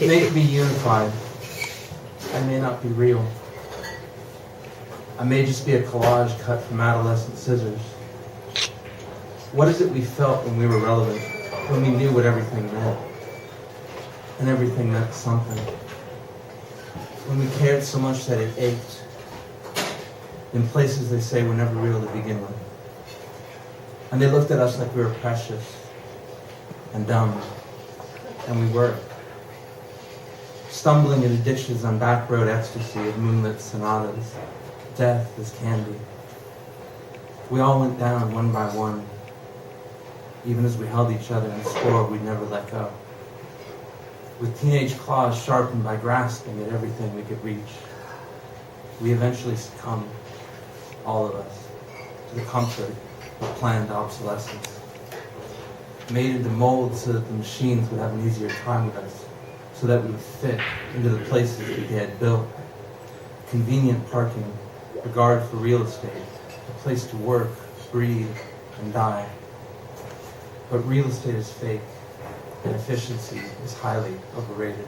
Make me unified. I may not be real. I may just be a collage cut from adolescent scissors. What is it we felt when we were relevant, when we knew what everything meant? And everything meant something. When we cared so much that it ached. In places they say were never real to begin with. And they looked at us like we were precious and dumb. And we were. Stumbling into ditches on back road ecstasy of moonlit sonatas. Death as candy. We all went down one by one, even as we held each other and swore we'd never let go. With teenage claws sharpened by grasping at everything we could reach, we eventually succumbed, all of us, to the comfort of planned obsolescence. Made into molds so that the machines would have an easier time with us, so that we would fit into the places that they had built. Convenient parking, regard for real estate, a place to work, breathe, and die. But real estate is fake, and efficiency is highly overrated.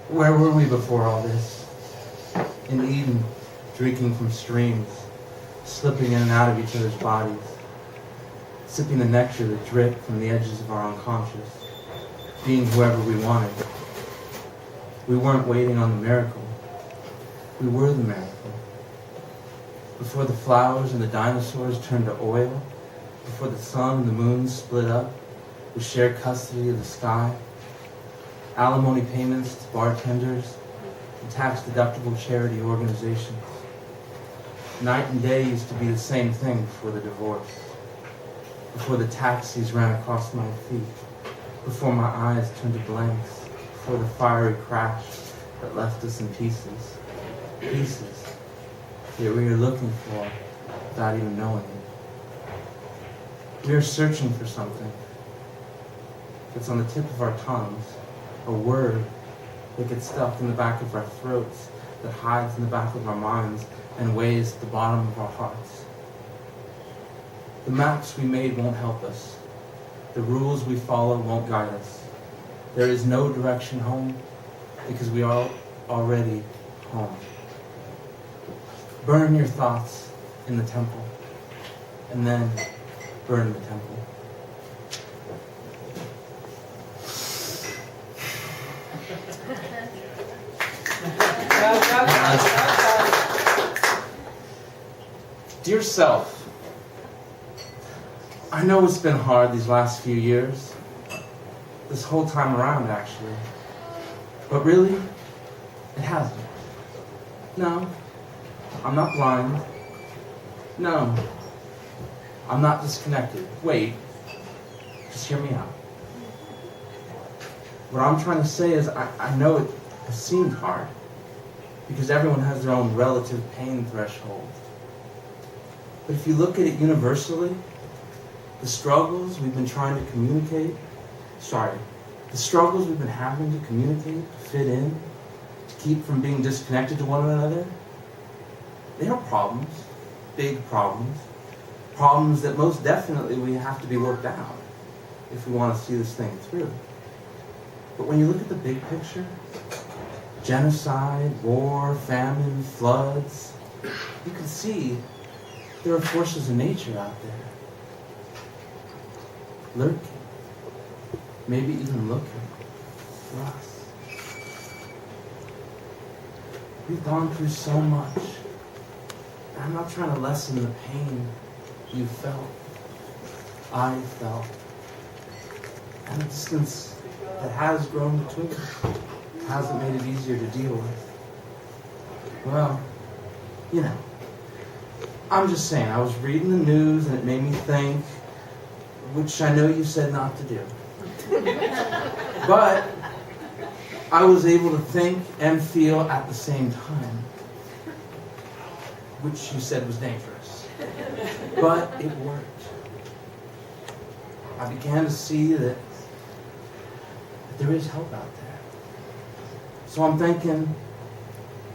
Where were we before all this? In Eden, drinking from streams, slipping in and out of each other's bodies, sipping the nectar that dripped from the edges of our unconscious, being whoever we wanted. We weren't waiting on the miracle. We were the miracle. Before the flowers and the dinosaurs turned to oil, before the sun and the moon split up, we shared custody of the sky, alimony payments to bartenders, and tax-deductible charity organizations. Night and day used to be the same thing before the divorce, before the taxis ran across my feet, before my eyes turned to blanks, before the fiery crash that left us in pieces. Pieces that we were looking for without even knowing it. We are searching for something that's on the tip of our tongues, a word that gets stuck in the back of our throats, that hides in the back of our minds and weighs at the bottom of our hearts. The maps we made won't help us. The rules we follow won't guide us. There is no direction home because we are already home. Burn your thoughts in the temple, and then burn the temple. Dear self, I know it's been hard these last few years, this whole time around actually, but really, it hasn't. No, I'm not blind. No, I'm not disconnected. Wait, just hear me out. What I'm trying to say is I know it has seemed hard because everyone has their own relative pain threshold. But if you look at it universally, the struggles we've been trying to communicate, the struggles we've been having to communicate, to fit in, to keep from being disconnected to one another, they are problems, big problems, problems that most definitely we have to be worked out if we want to see this thing through. But when you look at the big picture, genocide, war, famine, floods, you can see there are forces of nature out there, lurking, maybe even looking for us. We've gone through so much. I'm not trying to lessen the pain you felt, I felt, and the distance that has grown between us hasn't made it easier to deal with. Well, you know, I'm just saying, I was reading the news and it made me think, which I know you said not to do. But I was able to think and feel at the same time, which you said was dangerous. But it worked. I began to see that there is help out there. So I'm thinking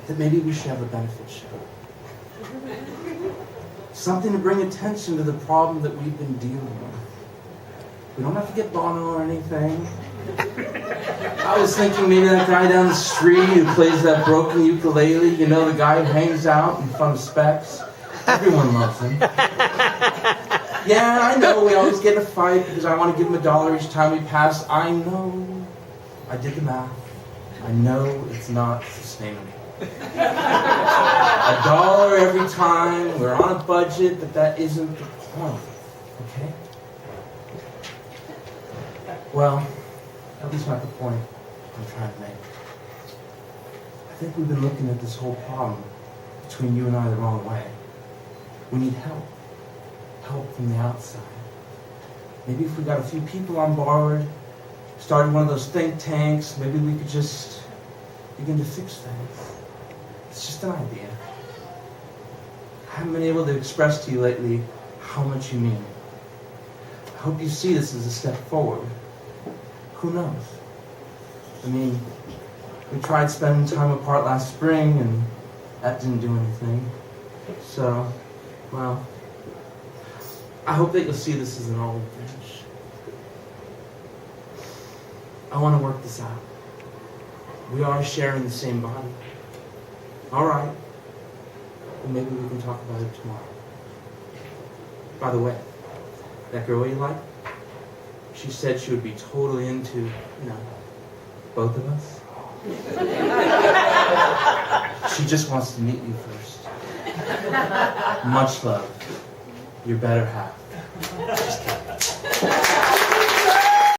that maybe we should have a benefit show. Something to bring attention to the problem that we've been dealing with. We don't have to get Bono or anything. I was thinking maybe that guy down the street who plays that broken ukulele, you know, the guy who hangs out in front of Specs. Everyone loves him. Yeah, I know, we always get in a fight because I want to give him $1 each time we pass. I know. I did the math. I know it's not sustainable. $1 every time, we're on a budget, but that isn't the point, okay? Well, at least not the point I'm trying to make. I think we've been looking at this whole problem between you and I the wrong way. We need help. Help from the outside. Maybe if we got a few people on board, started one of those think tanks, maybe we could just begin to fix things. It's just an idea. I haven't been able to express to you lately how much you mean. I hope you see this as a step forward. Who knows? I mean, we tried spending time apart last spring, and that didn't do anything. So, well, I hope that you'll see this as an olive branch. I want to work this out. We are sharing the same body. All right. Well, maybe we can talk about it tomorrow. By the way, that girl you like, she said she would be totally into, both of us. She just wants to meet you first. Much love. Your better half. Just kidding.